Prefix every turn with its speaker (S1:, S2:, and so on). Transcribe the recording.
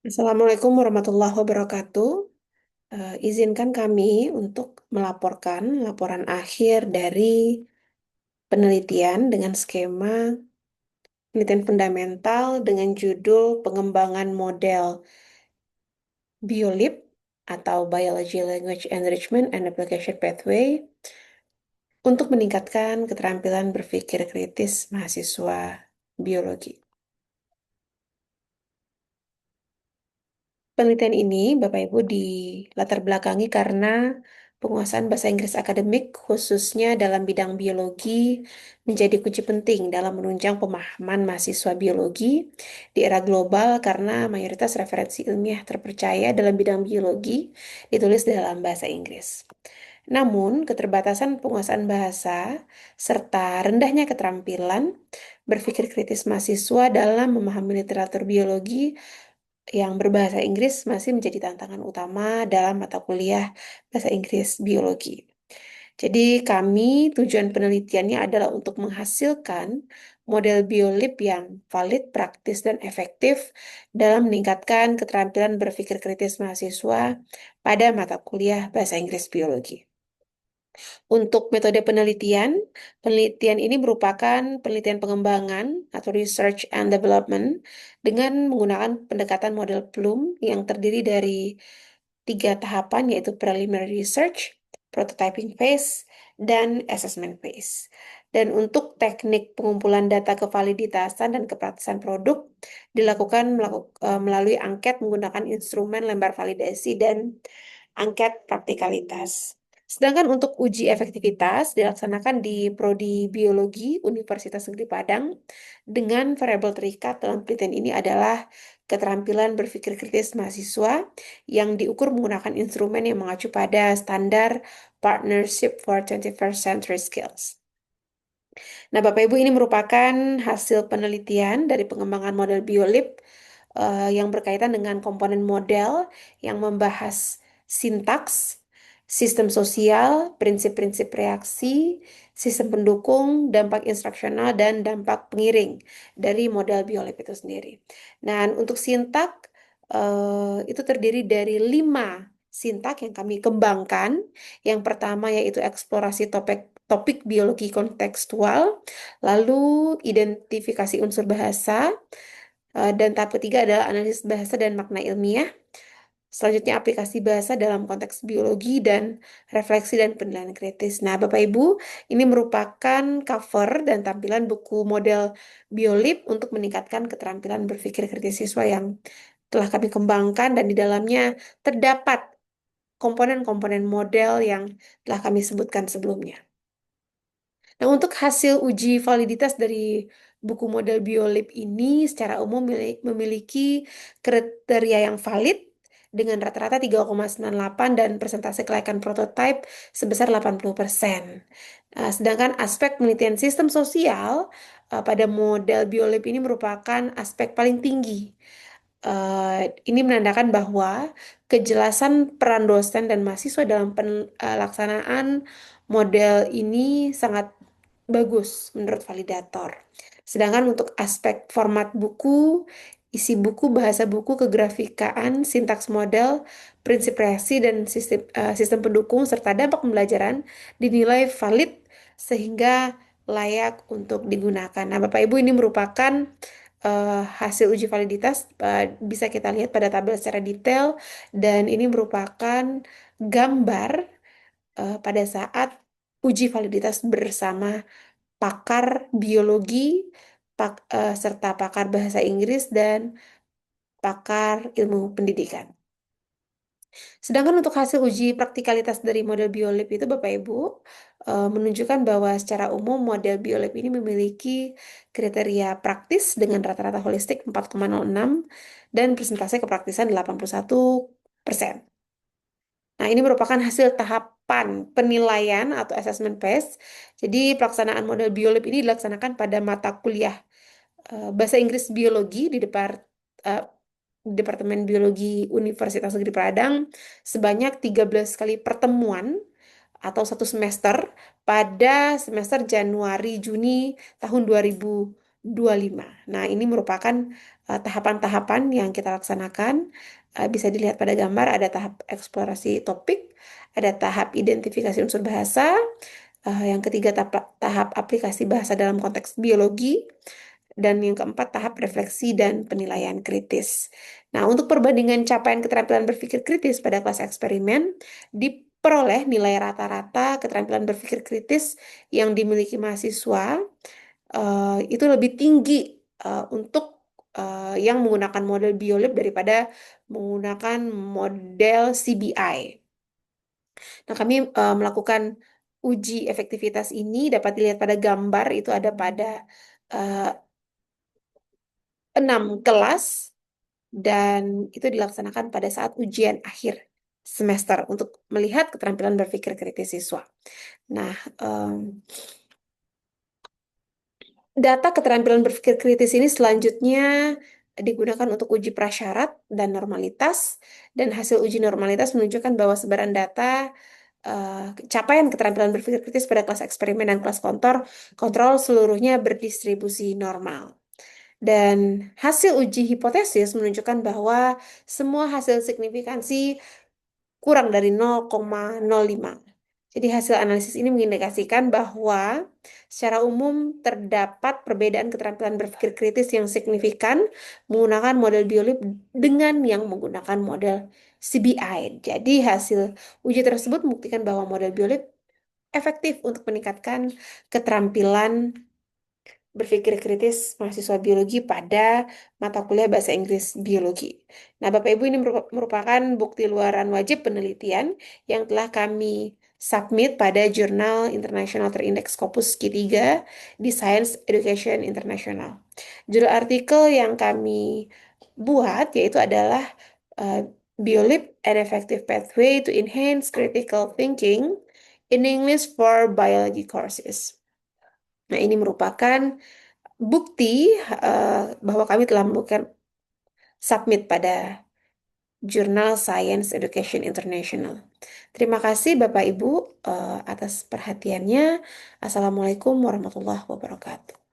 S1: Assalamualaikum warahmatullahi wabarakatuh. Izinkan kami untuk melaporkan laporan akhir dari penelitian dengan skema penelitian fundamental dengan judul pengembangan model BioLib atau Biology Language Enrichment and Application Pathway untuk meningkatkan keterampilan berpikir kritis mahasiswa biologi. Penelitian ini, Bapak Ibu, dilatar belakangi karena penguasaan bahasa Inggris akademik, khususnya dalam bidang biologi, menjadi kunci penting dalam menunjang pemahaman mahasiswa biologi di era global karena mayoritas referensi ilmiah terpercaya dalam bidang biologi ditulis dalam bahasa Inggris. Namun, keterbatasan penguasaan bahasa serta rendahnya keterampilan berpikir kritis mahasiswa dalam memahami literatur biologi yang berbahasa Inggris masih menjadi tantangan utama dalam mata kuliah bahasa Inggris biologi. Jadi tujuan penelitiannya adalah untuk menghasilkan model biolib yang valid, praktis, dan efektif dalam meningkatkan keterampilan berpikir kritis mahasiswa pada mata kuliah bahasa Inggris biologi. Untuk metode penelitian, penelitian ini merupakan penelitian pengembangan atau research and development dengan menggunakan pendekatan model Bloom yang terdiri dari tiga tahapan yaitu preliminary research, prototyping phase, dan assessment phase. Dan untuk teknik pengumpulan data kevaliditasan dan kepraktisan produk dilakukan melalui angket menggunakan instrumen lembar validasi dan angket praktikalitas. Sedangkan untuk uji efektivitas dilaksanakan di Prodi Biologi Universitas Negeri Padang dengan variabel terikat dalam penelitian ini adalah keterampilan berpikir kritis mahasiswa yang diukur menggunakan instrumen yang mengacu pada standar Partnership for 21st Century Skills. Nah, Bapak Ibu, ini merupakan hasil penelitian dari pengembangan model biolib yang berkaitan dengan komponen model yang membahas sintaks, sistem sosial, prinsip-prinsip reaksi, sistem pendukung, dampak instruksional, dan dampak pengiring dari model biolib itu sendiri. Dan untuk sintak, itu terdiri dari 5 sintak yang kami kembangkan. Yang pertama yaitu eksplorasi topik biologi kontekstual, lalu identifikasi unsur bahasa, dan tahap ketiga adalah analisis bahasa dan makna ilmiah. Selanjutnya aplikasi bahasa dalam konteks biologi dan refleksi dan penilaian kritis. Nah, Bapak Ibu, ini merupakan cover dan tampilan buku model Biolib untuk meningkatkan keterampilan berpikir kritis siswa yang telah kami kembangkan dan di dalamnya terdapat komponen-komponen model yang telah kami sebutkan sebelumnya. Nah, untuk hasil uji validitas dari buku model Biolib ini secara umum memiliki kriteria yang valid dengan rata-rata 3,98 dan persentase kelayakan prototipe sebesar 80%. Sedangkan aspek penelitian sistem sosial pada model Biolib ini merupakan aspek paling tinggi. Ini menandakan bahwa kejelasan peran dosen dan mahasiswa dalam pelaksanaan model ini sangat bagus menurut validator. Sedangkan untuk aspek format buku, isi buku, bahasa buku, kegrafikaan, sintaks model, prinsip reaksi, dan sistem pendukung, serta dampak pembelajaran dinilai valid sehingga layak untuk digunakan. Nah, Bapak Ibu, ini merupakan hasil uji validitas bisa kita lihat pada tabel secara detail dan ini merupakan gambar pada saat uji validitas bersama pakar biologi, serta pakar bahasa Inggris dan pakar ilmu pendidikan. Sedangkan untuk hasil uji praktikalitas dari model biolib itu Bapak Ibu menunjukkan bahwa secara umum model biolib ini memiliki kriteria praktis dengan rata-rata holistik 4,06 dan persentase kepraktisan 81%. Nah, ini merupakan hasil tahapan penilaian atau assessment phase. Jadi, pelaksanaan model biolib ini dilaksanakan pada mata kuliah Bahasa Inggris Biologi di eh, Departemen Biologi Universitas Negeri Padang sebanyak 13 kali pertemuan atau satu semester pada semester Januari-Juni tahun 2025. Nah, ini merupakan tahapan-tahapan yang kita laksanakan. Bisa dilihat pada gambar, ada tahap eksplorasi topik, ada tahap identifikasi unsur bahasa, yang ketiga tahap aplikasi bahasa dalam konteks biologi, dan yang keempat tahap refleksi dan penilaian kritis. Nah, untuk perbandingan capaian keterampilan berpikir kritis pada kelas eksperimen, diperoleh nilai rata-rata keterampilan berpikir kritis yang dimiliki mahasiswa itu lebih tinggi untuk yang menggunakan model BioLab daripada menggunakan model CBI. Nah, kami melakukan uji efektivitas ini dapat dilihat pada gambar itu ada pada eh, 6 kelas dan itu dilaksanakan pada saat ujian akhir semester untuk melihat keterampilan berpikir kritis siswa. Nah, data keterampilan berpikir kritis ini selanjutnya digunakan untuk uji prasyarat dan normalitas, dan hasil uji normalitas menunjukkan bahwa sebaran data capaian keterampilan berpikir kritis pada kelas eksperimen dan kelas kontrol seluruhnya berdistribusi normal. Dan hasil uji hipotesis menunjukkan bahwa semua hasil signifikansi kurang dari 0,05. Jadi hasil analisis ini mengindikasikan bahwa secara umum terdapat perbedaan keterampilan berpikir kritis yang signifikan menggunakan model BioLab dengan yang menggunakan model CBI. Jadi hasil uji tersebut membuktikan bahwa model BioLab efektif untuk meningkatkan keterampilan berpikir kritis mahasiswa biologi pada mata kuliah bahasa Inggris biologi. Nah, Bapak Ibu, ini merupakan bukti luaran wajib penelitian yang telah kami submit pada jurnal internasional terindeks Scopus Q3 di Science Education International. Judul artikel yang kami buat yaitu adalah uh, BioLab, an Effective Pathway to Enhance Critical Thinking in English for Biology Courses. Nah, ini merupakan bukti bahwa kami telah melakukan submit pada Jurnal Science Education International. Terima kasih Bapak Ibu atas perhatiannya. Assalamualaikum warahmatullahi wabarakatuh.